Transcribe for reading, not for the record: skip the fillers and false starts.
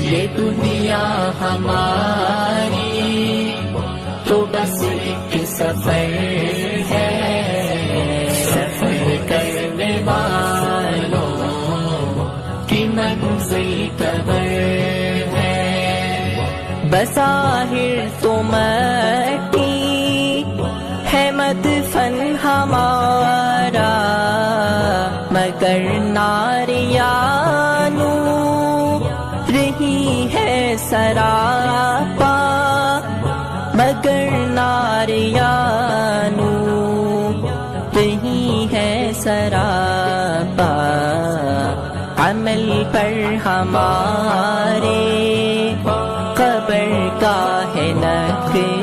ये दुनिया हमारी तो बस एक सफर है, सफर करने वालों की मंजिल कब्र है। बज़ाहिर तो मट्टी है मदफन हमारा, मगर नारियानू रही है सरापा, मगर नारियानू रही है सरापा। अमल पर हमारे कब्र का है नक्शा,